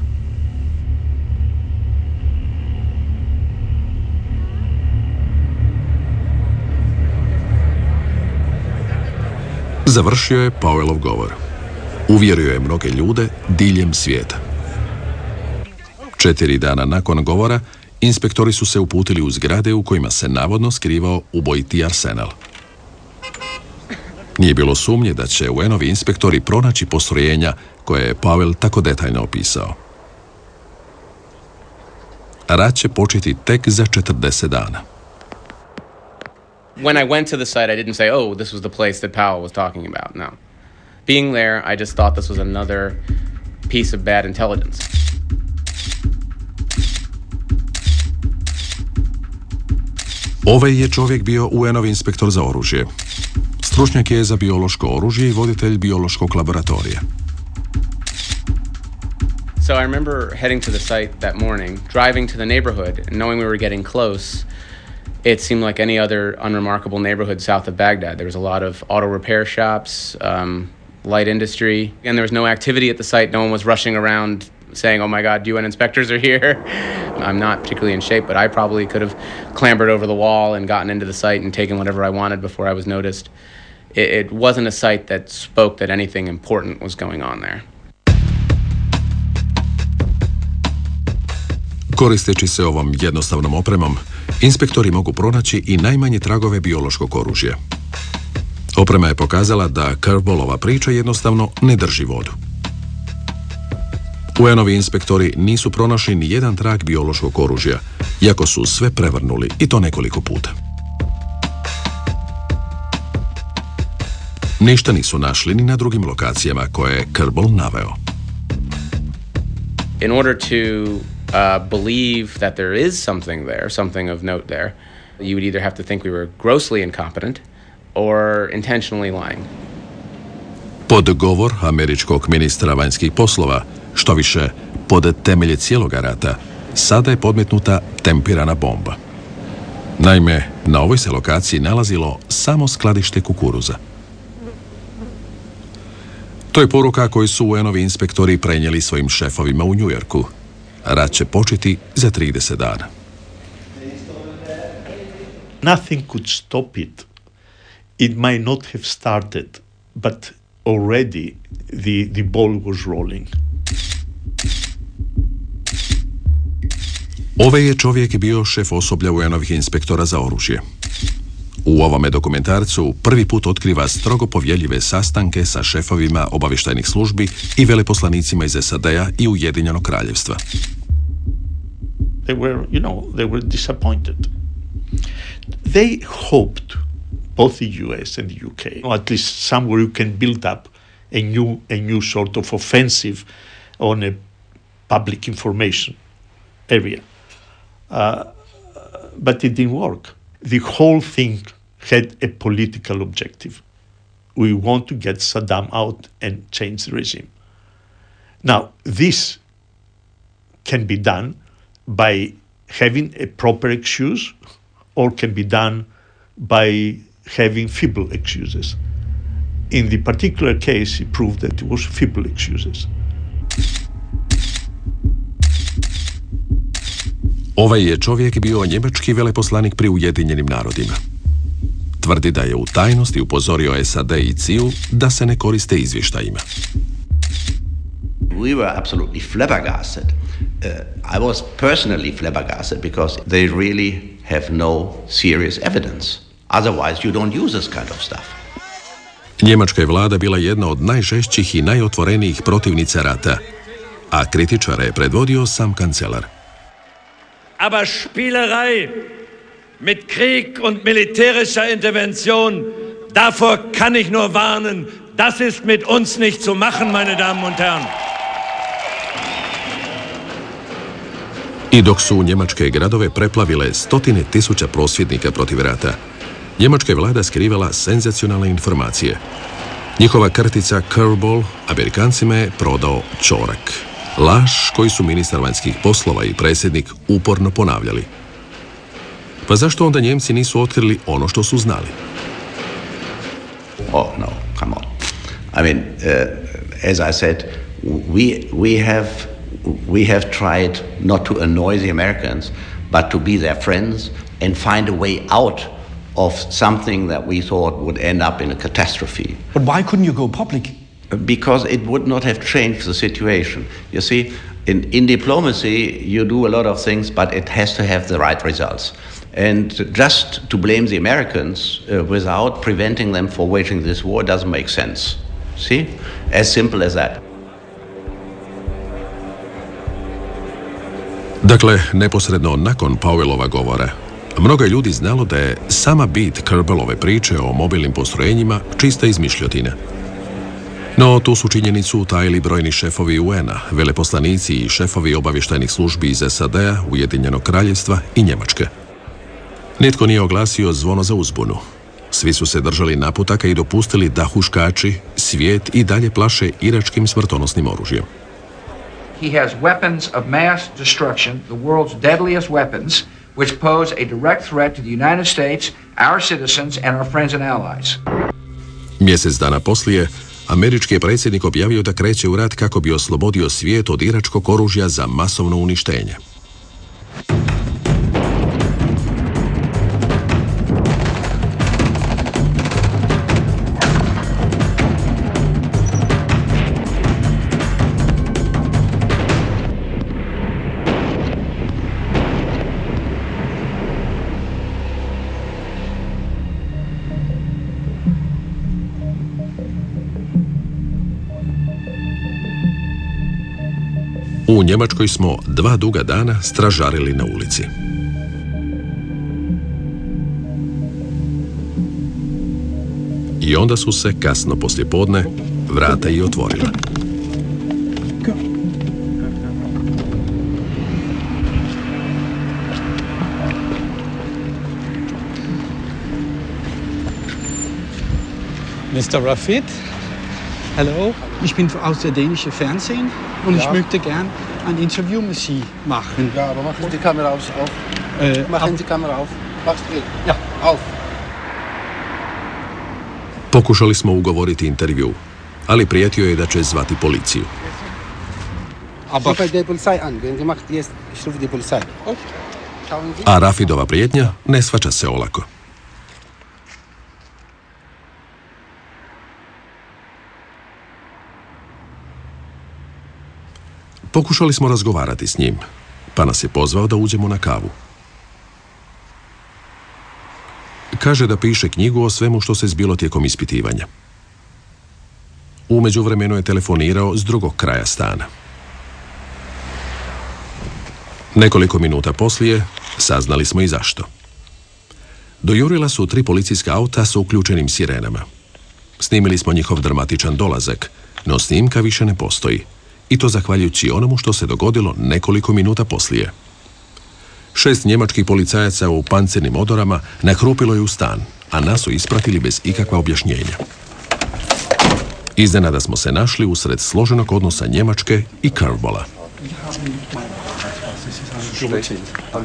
Završio je Powellov govor. Uvjerio je mnoge ljude diljem svijeta. 4 dana nakon govora, inspektori su se uputili u zgrade u kojima se navodno skrivao ubojiti arsenal. Nije bilo sumnje da će UN-ovi inspektori pronaći postrojenja koje je Powell tako detaljno opisao. Rat će početi tek za 40 dana. When I went to the site, I didn't say, oh, this was the place that Powell was talking about. No. Being there, I just thought this was another piece of bad intelligence. Ovaj je čovjek bio UN-ov inspektor za oružje. Stručnjak je za biološko oružje i voditelj biološkog laboratorija. So I remember heading to the site that morning, driving to the neighborhood, and knowing we were getting close. It seemed like any other unremarkable neighborhood south of Baghdad. There was a lot of auto repair shops, light industry, and there was no activity at the site. No one was rushing around saying, oh my God, UN inspectors are here. I'm not particularly in shape, but I probably could have clambered over the wall and gotten into the site and taken whatever I wanted before I was noticed. It wasn't a site that spoke that anything important was going on there. Koristeći se ovom jednostavnom opremom, inspektori mogu pronaći i najmanje tragove biološkog oružja. Oprema je pokazala da Curveballova priča jednostavno ne drži vodu. UN-ovi inspektori nisu pronašli ni jedan trag biološkog oružja, iako su sve prevrnuli i to nekoliko puta. Ništa nisu našli ni na drugim lokacijama koje je Curveball naveo. In order to believe that there is something there, something of note there, you would either have to think we were grossly incompetent or intentionally lying. Pod govor američkog ministra vanjskih poslova, što više pod temelje cijeloga rata, sada je podmetnuta tempirana bomba. Naime, na ovoj se lokaciji nalazilo samo skladište kukuruza. To je poruka koju su UN-ovi inspektori prenijeli svojim šefovima u Njujorku. Rat će početi za 30 dana. Nothing could stop it. It might not have started, but already the ball was rolling. Ovaj je čovjek bio šef osoblja UN-ovih inspektora za oružje. U ovome dokumentarcu prvi put otkriva strogo povjeljive sastanke sa šefovima obavještajnih službi i veleposlanicima iz SAD-a i Ujedinjenog kraljevstva. They were disappointed. They hoped, both the US and the UK, at least somewhere you can build up a new sort of offensive on a public information area. But it didn't work. The whole thing had a political objective. We want to get Saddam out and change the regime. Now, this can be done by having a proper excuse or can be done by having feeble excuses. In the particular case, it proved that it was feeble excuses. Ovaj je čovjek bio njemački veleposlanik pri Ujedinjenim narodima. Tvrdi da je u tajnosti upozorio SAD i CIA da se ne koriste izvještajima. We were absolutely flabbergasted. I was personally flabbergasted because they really have no serious evidence. Otherwise you don't use this kind of stuff. Njemačka je vlada bila jedna od najžešćih i najotvorenijih protivnica rata, a kritičare je predvodio sam kancelar. aber Spielerei mit Krieg und militärischer Intervention, davor kann ich nur warnen. Das ist mit uns nicht zu machen, meine Damen und Herren. I dok su njemačke gradove preplavile stotine tisuća prosvjednika protiv rata, njemačka je vlada skrivala senzacionalne informacije. Njihova kartica Curveball Amerikancima je prodao ćorak. Laž koji su ministar vanjskih poslova i predsjednik uporno ponavljali. Pa zašto onda Njemci nisu otkrili ono što su znali? Oh no, come on. I mean, as I said, we have tried not to annoy the Americans, but to be their friends and find a way out of something that we thought would end up in a catastrophe. But why couldn't you go public? Because it would not have changed the situation. You see, in diplomacy, you do a lot of things, but it has to have the right results. And just to blame the Americans without preventing them from waging this war doesn't make sense. See? As simple as that. Dakle, neposredno nakon Powellova govora, mnogo je ljudi znalo da je sama bit Curveballove priče o mobilnim postrojenjima čista izmišljotina. No, tu su činjenicu utajili brojni šefovi UN-a, veleposlanici i šefovi obavještajnih službi iz SAD-a, Ujedinjenog kraljevstva i Njemačke. Nitko nije oglasio zvono za uzbunu. Svi su se držali naputaka i dopustili da huškači svijet i dalje plaše iračkim smrtonosnim oružjem. He has weapons of mass destruction, the world's deadliest weapons, which pose a direct threat to the United States, our citizens, and our friends and allies. Mjesec dana poslije, američki je predsjednik objavio da kreće u rat kako bi oslobodio svijet od iračkog oružja za masovno uništenje. U Njemačkoj smo 2 duga dana stražarili na ulici. I onda su se kasno poslijepodne vrata i otvorila. Mr. Rafid, hallo, ich bin aus der dänischen Fernsehen und ich möchte gern ein Interview mit Sie machen. Ja, aber machen Sie die Kamera auf. Machen Sie die Kamera auf. Machst du? Ja, auf. Pokušali smo ugovoriti intervju, ali prijetio je da će zvati policiju. A Rafidova prijetnja ne shvaća se olako. Pokušali smo razgovarati s njim, pa nas je pozvao da uđemo na kavu. Kaže da piše knjigu o svemu što se zbilo tijekom ispitivanja. U međuvremenu je telefonirao s drugog kraja stana. Nekoliko minuta poslije saznali smo i zašto. Dojurila su 3 policijska auta sa uključenim sirenama. Snimili smo njihov dramatičan dolazak, no snimka više ne postoji. I to zahvaljujući onomu što se dogodilo nekoliko minuta poslije. 6 njemačkih policajaca u pancernim odorama nahrupilo je u stan, a nas su ispratili bez ikakva objašnjenja. Iznenada smo se našli usred složenog odnosa Njemačke i Curveballa.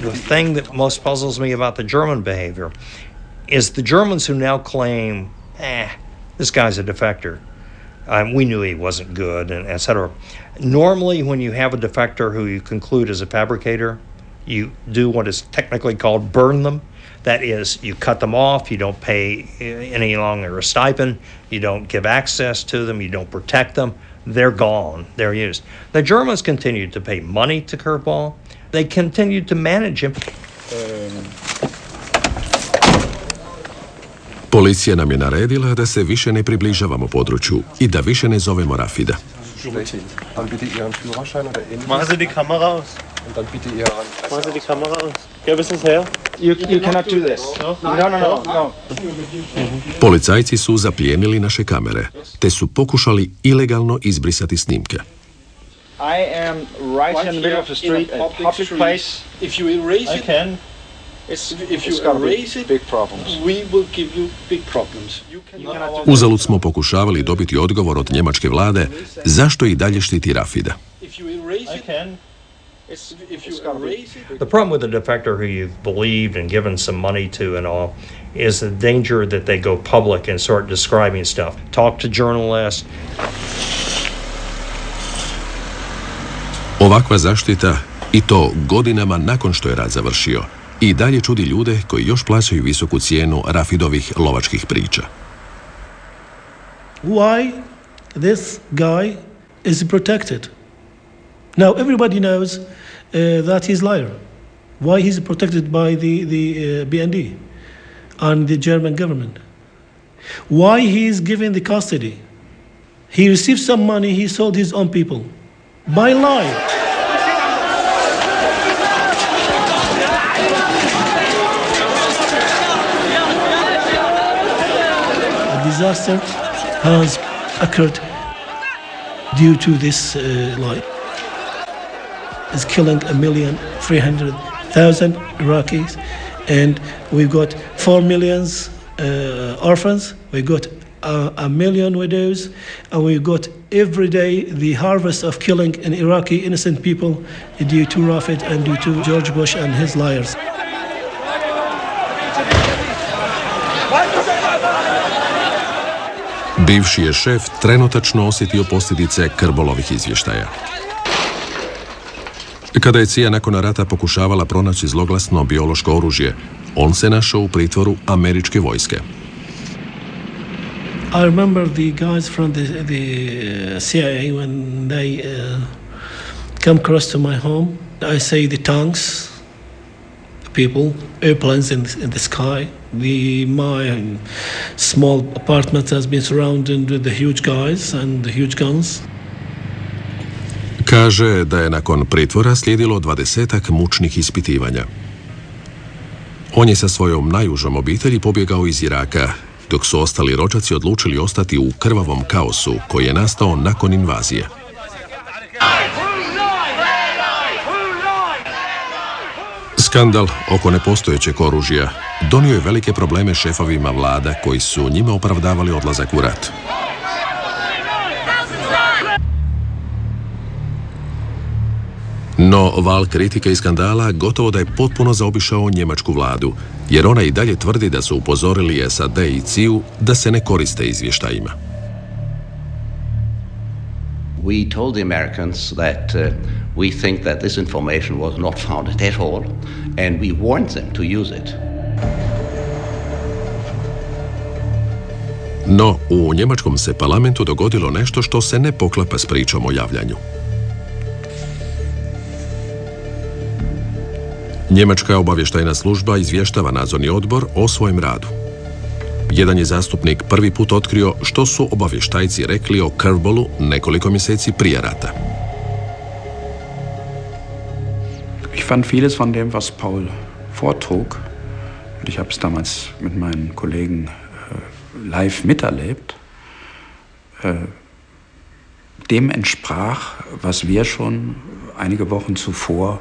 The thing that most puzzles me about the German behavior is the Germans who now claim, this guy's a defector. We knew he wasn't good, and etc. Normally, when you have a defector who you conclude is a fabricator, you do what is technically called burn them. That is, you cut them off, you don't pay any longer a stipend, you don't give access to them, you don't protect them. They're gone, they're used. The Germans continued to pay money to Curveball. They continued to manage him. Policija nam je naredila da se više ne približavamo području i da više ne zovemo Rafida. schlecht. Dann bitte Ihren Führerschein oder ähnliches. Machen Sie die Kamera aus. Und dann bitte Ihre Adresse. Machen Sie die Kamera aus. Gib es uns her. You cannot do this. No. Policajci su zaplijenili naše kamere, te su pokušali ilegalno izbrisati snimke. I am right here in the middle of the street, a public place. If you erase it, I can. if you erase it, big problems. we will give you big problems. Uzalud smo pokušavali dobiti odgovor od njemačke vlade zašto i dalje štiti Rafida. If you erase it, The problem with the defector who you've believed and given some money to and all is the danger that they go public and start describing stuff. Talk to journalists. Ovakva zaštita, i to godinama nakon što je rat završio, i dalje čudi ljude koji još plaćaju visoku cijenu Rafidovih lovačkih priča. why this guy is protected? Now everybody knows that he's a liar. Why he's protected by the BRD and the German government? Why he is given the custody? He received some money, he sold his own people. By lie. A disaster has occurred due to this lie. Is killing 1,300,000 Iraqis, and we've got 4 million orphans. We got 1 million widows, and we got every day the harvest of killing in Iraqi innocent people due to Rafid and due to George Bush and his liars. Bivši je šef trenutačno osjetio posljedice Krbolovih izvještaja. Kada je CIA nakon rata pokušavala pronaći zloglasno biološko oružje, on se našao u pritvoru američke vojske. I remember the guys from the CIA when they come close to my home. I say the tanks, the people, airplanes in the sky. My small apartment has been surrounded with the huge guys and the huge guns. Kaže da je nakon pritvora slijedilo 20-ak mučnih ispitivanja. On je sa svojom najužom obitelji pobjegao iz Iraka, dok su ostali rođaci odlučili ostati u krvavom kaosu koji je nastao nakon invazije. Skandal oko nepostojećeg oružja donio je velike probleme šefovima vlada koji su njima opravdavali odlazak u rat. No, val kritike i skandala gotovo da je potpuno zaobišao njemačku vladu, jer ona i dalje tvrdi da su upozorili SAD i CIA da se ne koriste izvještajima. We told the Americans that we think that this information was not founded at all, and we warned them to use it. No, u njemačkom se parlamentu dogodilo nešto što se ne poklapa s pričom o javljanju. Njemačka obavještajna služba izvještava nadzorni odbor o svojem radu. Jedan je zastupnik prvi put otkrio što su obavještajci rekli o curveballu nekoliko mjeseci prije rata. Ich fand vieles von dem, was Paul vortrug, und ich habe es damals mit meinen Kollegen live miterlebt, dem entsprach, was wir schon einige Wochen zuvor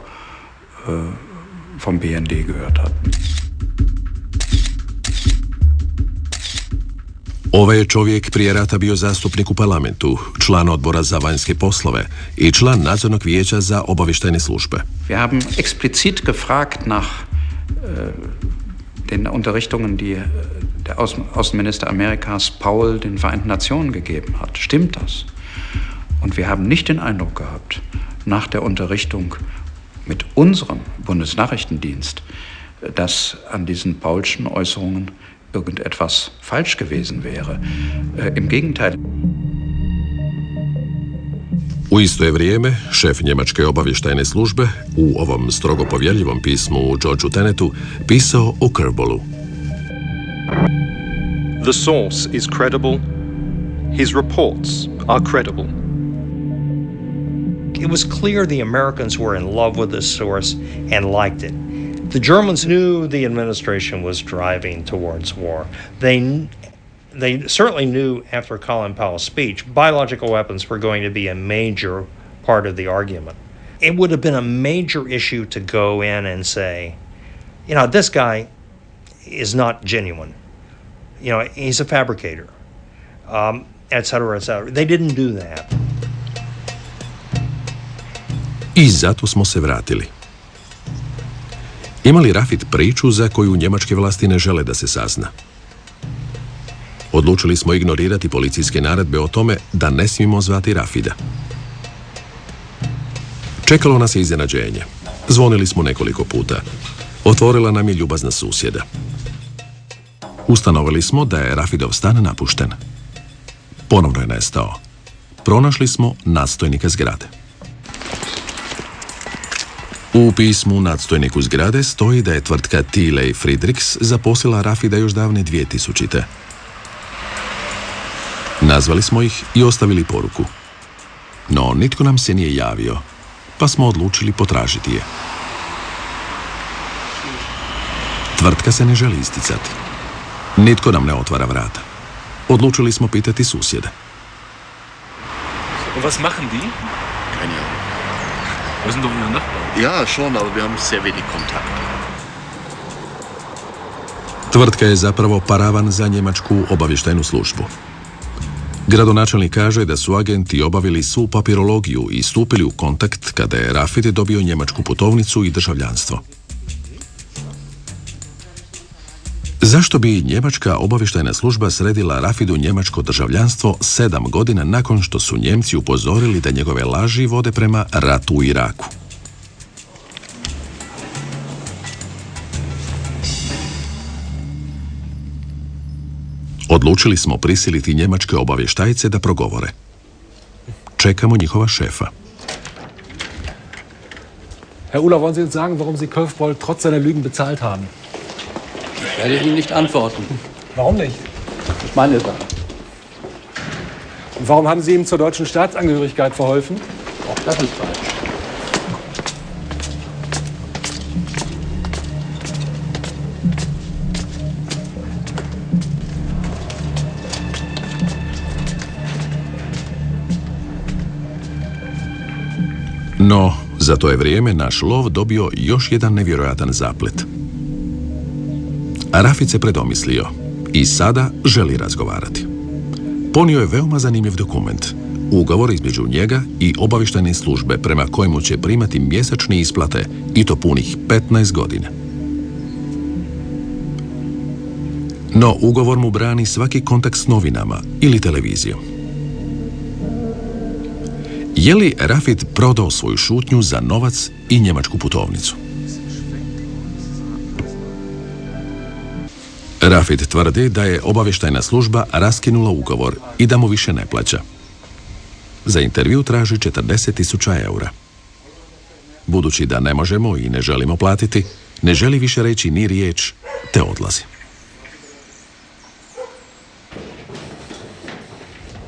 vom BRD gehört hatten. Ovaj je čovjek prije rata bio zastupnik u parlamentu, član odbora za vanjske poslove i član nadzornog vijeća za obavještajne službe. Wir haben explizit gefragt nach den Unterrichtungen, die der Außenminister Amerikas Paul den Vereinten Nationen gegeben hat. Stimmt das? Und wir haben nicht den Eindruck gehabt, nach der Unterrichtung mit unserem Bundesnachrichtendienst, dass an diesen Paulschen Äußerungen irgendetwas falsch gewesen wäre. Im Gegenteil. U isto je vrijeme, šef njemačke obavještajne službe u ovom strogo povjerljivom pismu u Georgeu Tenetu pisao o curveballu. The source is credible. His reports are credible. It was clear the Americans were in love with this source and liked it. The Germans knew the administration was driving towards war. They certainly knew after Colin Powell's speech, biological weapons were going to be a major part of the argument. It would have been a major issue to go in and say, this guy is not genuine. He's a fabricator, et cetera, et cetera. They didn't do that. I zato smo se vratili. Ima li Rafid priču za koju njemačke vlasti ne žele da se sazna? Odlučili smo ignorirati policijske naredbe o tome da ne smijemo zvati Rafida. Čekalo nas je iznenađenje. Zvonili smo nekoliko puta. Otvorila nam je ljubazna susjeda. Ustanovili smo da je Rafidov stan napušten. Ponovno je nestao. Pronašli smo nadstojnika zgrade. U pismu nadstojniku zgrade stoji da je tvrtka Thiele i Friedrichs zaposlila Rafida još davne 2000. Nazvali smo ih i ostavili poruku. No, nitko nam se nije javio, pa smo odlučili potražiti je. Tvrtka se ne želi isticati. Nitko nam ne otvara vrata. Odlučili smo pitati susjede. Und was machen die? Keine Ahnung. Wir sind doch nur Nachbarn. Ja, schon, aber wir haben sehr wenig Kontakt. Tvrtka je zapravo paravan za njemačku obavještajnu službu. Gradonačelnik kaže da su agenti obavili svu papirologiju i stupili u kontakt kada je Rafid dobio njemačku putovnicu i državljanstvo. Zašto bi njemačka obavještajna služba sredila Rafidu njemačko državljanstvo 7 godina nakon što su Njemci upozorili da njegove laži vode prema ratu u Iraku? Odlučili smo prisiliti njemačke obavještajce da progovore. Čekamo njihova šefa. Herr Uller, wollen Sie uns sagen, warum Sie Köfbold trotz seiner Lügen bezahlt haben? Werde ich Ihnen nicht antworten. Warum nicht? Das ist meine Sache. Und warum haben Sie ihm zur deutschen Staatsangehörigkeit verholfen? Auch das ist falsch. No, za to je vrijeme naš lov dobio još jedan nevjerojatan zaplet. Rafid se predomislio i sada želi razgovarati. Ponio je veoma zanimljiv dokument, ugovor između njega i obavještajne službe prema kojemu će primati mjesečne isplate i to punih 15 godina. No, ugovor mu brani svaki kontakt s novinama ili televizijom. Je li Rafid prodao svoju šutnju za novac i njemačku putovnicu? Rafid tvrdi da je obavještajna služba raskinula ugovor i da mu više ne plaća. Za intervju traži 40.000 eura. Budući da ne možemo i ne želimo platiti, ne želi više reći ni riječ, te odlazi.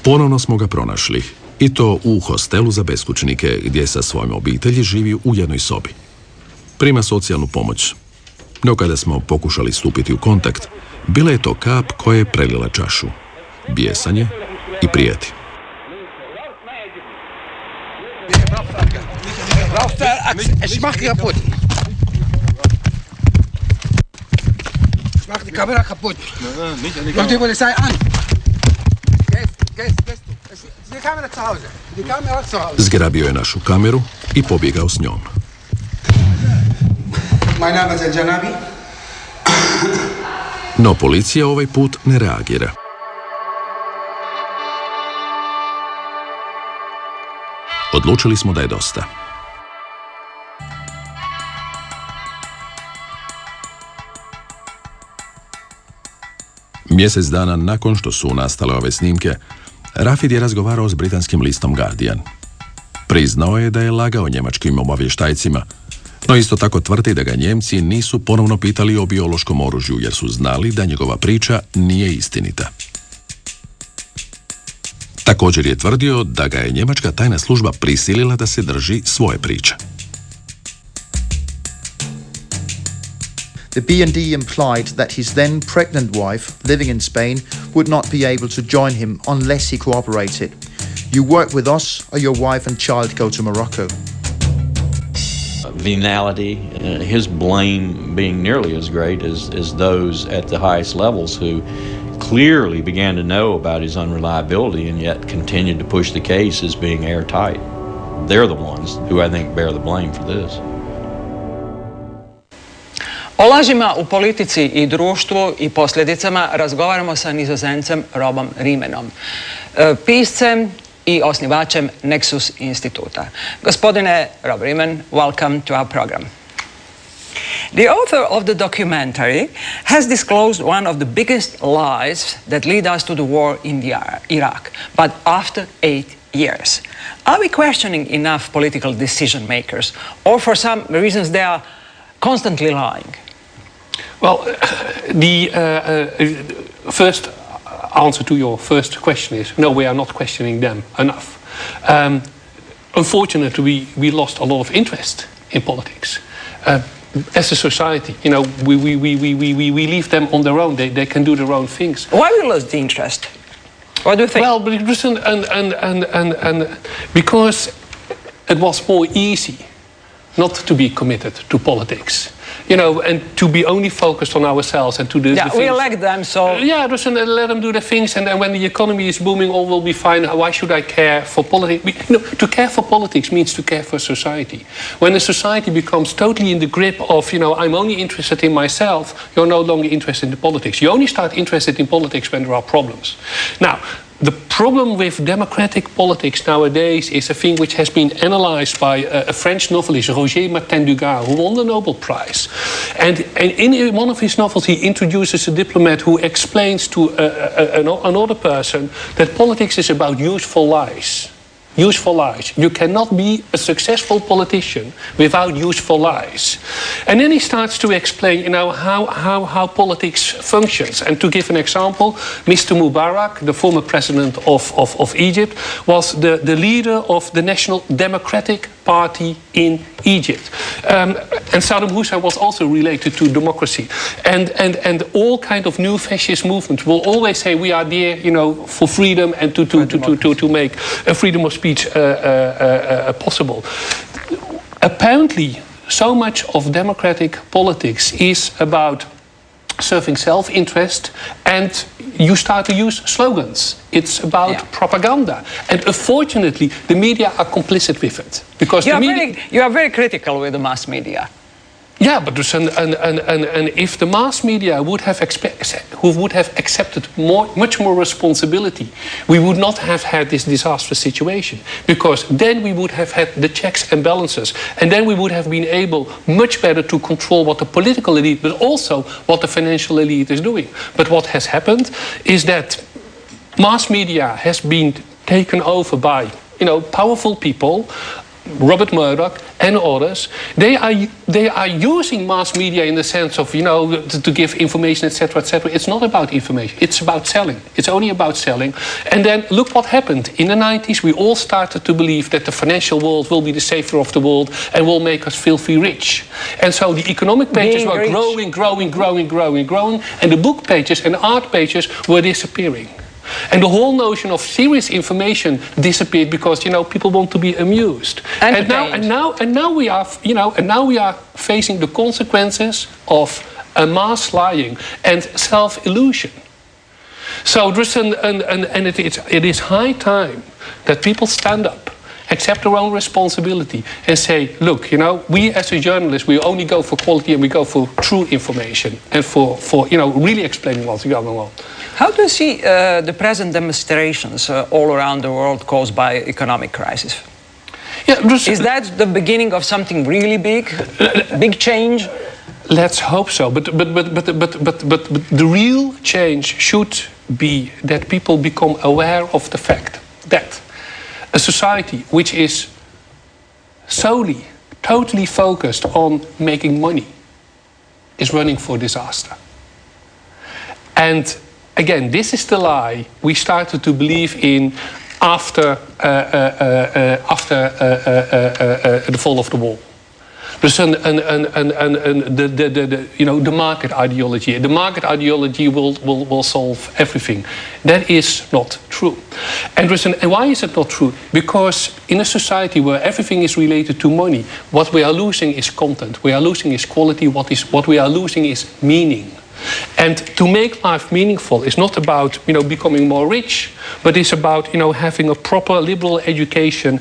Ponovno smo ga pronašli, i to u hostelu za beskućnike, gdje sa svojom obitelji živi u jednoj sobi. Prima socijalnu pomoć. No kada smo pokušali stupiti u kontakt, bila je to kap koja je prelila čašu. Bijesanje i prijeti. Ich mach die kaputt. Ich mach die Kamera kaputt. Mach die Polizei an. Gehst du. Die Kamera zu Hause. Die Kamera zu Hause. Zgrabio je našu kameru i pobjegao s njom. Mein Name ist Janabi. No policija ovaj put ne reagira. Odlučili smo da je dosta. Mjesec dana nakon što su nastale ove snimke, Rafid je razgovarao s britanskim listom Guardian. Priznao je da je lagao njemačkim obavještajcima, no isto tako tvrdi da ga Njemci nisu ponovno pitali o biološkom oružju jer su znali da njegova priča nije istinita. Također je tvrdio da ga je njemačka tajna služba prisilila da se drži svoje priče. The BRD implied that his then pregnant wife, living in Spain, would not be able to join him unless he cooperated. You work with us, or your wife and child go to Morocco. Venality, his blame being nearly as great as those at the highest levels who clearly began to know about his unreliability and yet continued to push the case as being airtight. They're the ones who I think bear the blame for this. O lažima u politici i društvu i posljedicama razgovaramo sa Nizozemcem Robom Riemenom, piscem i osnivačem Nexus instituta. Gospodine Rob Riemen, welcome to our program. The author of the documentary has disclosed one of the biggest lies that lead us to the war in Iraq, but after 8 years. Are we questioning enough political decision makers, or for some reasons they are constantly lying? Well, the first answer to your first question is no, we are not questioning them enough. Unfortunately, we lost a lot of interest in politics. As a society, you know, we leave them on their own. They can do their own things. Why we lost the interest? What do you think? Well, because it was more easy not to be committed to politics. You know, and to be only focused on ourselves and to do the things. We elect them, so... Yeah, just let them do the things, and then when the economy is booming, all will be fine. Why should I care for politics? You know, to care for politics means to care for society. When a society becomes totally in the grip of, you know, I'm only interested in myself, you're no longer interested in the politics. You only start interested in politics when there are problems. Now, the problem with democratic politics nowadays is a thing which has been analyzed by a French novelist, Roger Martin Dugas, who won the Nobel Prize. And in one of his novels, he introduces a diplomat who explains to another person that politics is about useful lies. Useful lies. You cannot be a successful politician without useful lies. And then he starts to explain, you know, how politics functions. And to give an example, Mr. Mubarak, the former president of Egypt, was the leader of the National Democratic Party in Egypt. And Saddam Hussein was also related to democracy. And all kind of new fascist movements will always say we are there, you know, for freedom and to make a freedom of speech possible. Apparently, so much of democratic politics is about serving self-interest, and you start to use slogans. It's about propaganda. And unfortunately, the media are complicit with it. Because you are very critical with the mass media. Yeah, but and if the mass media would have accepted much more responsibility, we would not have had this disastrous situation. Because then we would have had the checks and balances, and then we would have been able much better to control what the political elite, but also what the financial elite is doing. But what has happened is that mass media has been taken over by, you know, powerful people. Robert Murdoch and others, they are using mass media in the sense of, you know, to give information, etc., etc. It's not about information. It's about selling. It's only about selling. And then look what happened. In the 90s, we all started to believe that the financial world will be the savior of the world and will make us filthy rich. And so the economic pages were growing, and the book pages and art pages were disappearing. And the whole notion of serious information disappeared because, you know, people want to be amused. And now we are, you know, facing the consequences of a mass lying and self-illusion. So it is high time that people stand up, accept their own responsibility, and say, look, you know, we as a journalist, we only go for quality and we go for true information and for you know, really explaining what's going on. How do you see the present demonstrations all around the world caused by economic crisis? Yeah, is that the beginning of something really big change? Let's hope so. But the real change should be that people become aware of the fact that a society which is solely, totally focused on making money is running for disaster. And again, this is the lie we started to believe in after the fall of the wall. Dus the market ideology. The market ideology will solve everything. That is not true. And why is it not true? Because in a society where everything is related to money, what we are losing is content. We are losing is quality. What we are losing is meaning. And to make life meaningful is not about becoming more rich, but it's about having a proper liberal education,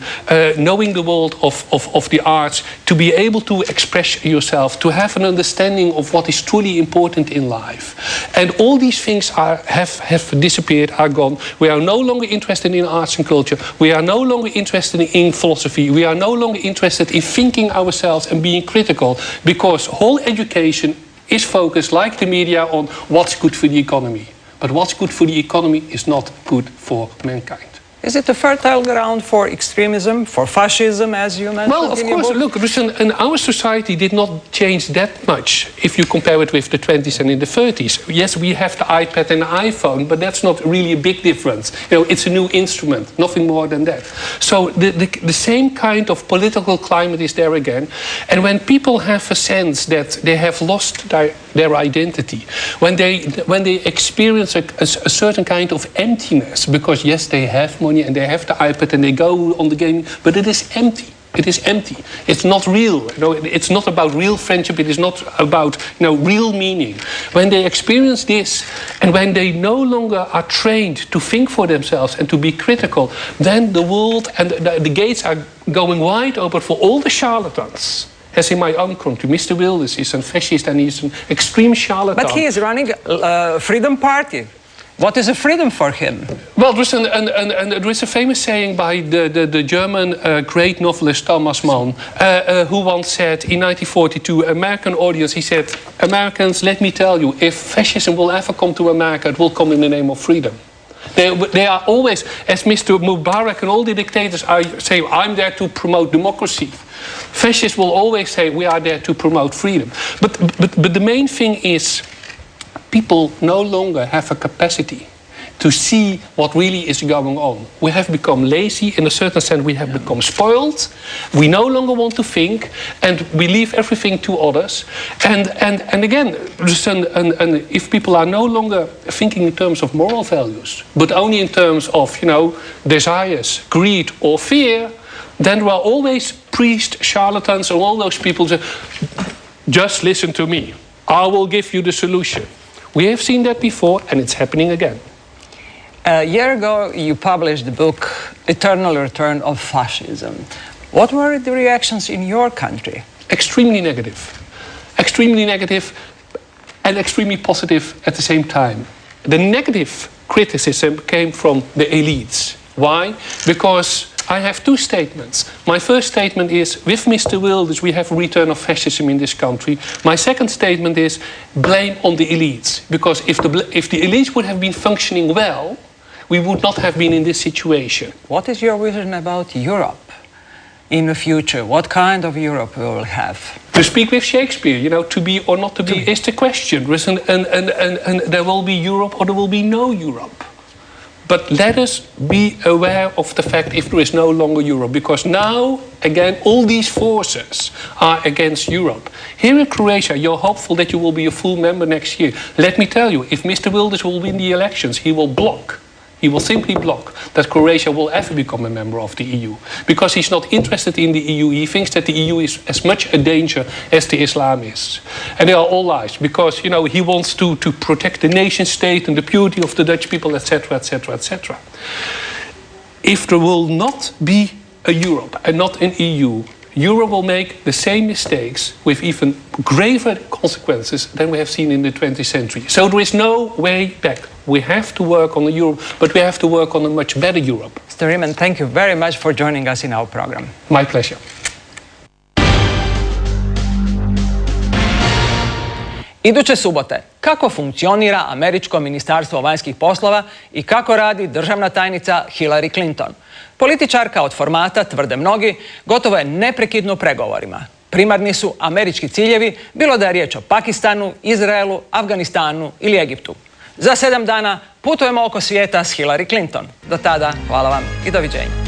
knowing the world of the arts, to be able to express yourself, to have an understanding of what is truly important in life. And all these things have disappeared, are gone. We are no longer interested in arts and culture. We are no longer interested in philosophy. We are no longer interested in thinking ourselves and being critical, because whole education is focused, like the media, on what's good for the economy. But what's good for the economy is not good for mankind. Is it a fertile ground for extremism, for fascism, as you mentioned? Well, of course, look, and our society did not change that much if you compare it with the 20s and in the 30s. Yes, we have the iPad and the iPhone, but that's not really a big difference. It's a new instrument, nothing more than that. So the same kind of political climate is there again. And when people have a sense that they have lost their identity, when they experience a certain kind of emptiness, because yes, they have money and they have the iPad and they go on the game, but it is empty. It is empty. It's not real. It's not about real friendship. It is not about real meaning. When they experience this, and when they no longer are trained to think for themselves and to be critical, then the world and the gates are going wide open for all the charlatans. As in my own country, Mr. Wilders is a fascist and he's an extreme charlatan. But he is running a freedom party. What is a freedom for him? Well, there is a famous saying by the German great novelist Thomas Mann, who once said in 1942, American audience, he said, Americans, let me tell you, if fascism will ever come to America, it will come in the name of freedom. They are always, as Mr. Mubarak and all the dictators say, I'm there to promote democracy. Fascists will always say, we are there to promote freedom. But the main thing is, people no longer have a capacity to see what really is going on. We have become lazy. In a certain sense, we have become spoiled. We no longer want to think, and we leave everything to others. And again, if people are no longer thinking in terms of moral values, but only in terms of desires, greed, or fear, then there are always priests, charlatans, and all those people say, just listen to me. I will give you the solution. We have seen that before, and it's happening again. A year ago, you published the book, Eternal Return of Fascism. What were the reactions in your country? Extremely negative. Extremely negative and extremely positive at the same time. The negative criticism came from the elites. Why? Because I have two statements. My first statement is, with Mr. Wilders, we have a return of fascism in this country. My second statement is, blame on the elites. Because if the elites would have been functioning well, we would not have been in this situation. What is your vision about Europe in the future? What kind of Europe we will have? To speak with Shakespeare, to be or not to be is the question. And there will be Europe or there will be no Europe. But let us be aware of the fact if there is no longer Europe, because now, again, all these forces are against Europe. Here in Croatia, you're hopeful that you will be a full member next year. Let me tell you, if Mr. Wilders will win the elections, he will block. He will simply block that Croatia will ever become a member of the EU. Because he's not interested in the EU. He thinks that the EU is as much a danger as the Islamists. And they are all lies. Because, he wants to protect the nation state and the purity of the Dutch people, etc., etc., etc. If there will not be a Europe and not an EU, Europe will make the same mistakes with even graver consequences than we have seen in the 20th century. So there is no way back. We have to work on a Europe, but we have to work on a much better Europe. Mr. Riemann, thank you very much for joining us in our program. My pleasure. Iduće subote, kako funkcionira američko ministarstvo vanjskih poslova i kako radi državna tajnica Hillary Clinton? Političarka od formata, tvrde mnogi, gotovo je neprekidno u pregovorima. Primarni su američki ciljevi, bilo da je riječ o Pakistanu, Izraelu, Afganistanu ili Egiptu. Za 7 dana putujemo oko svijeta s Hillary Clinton. Do tada, hvala vam i doviđenja.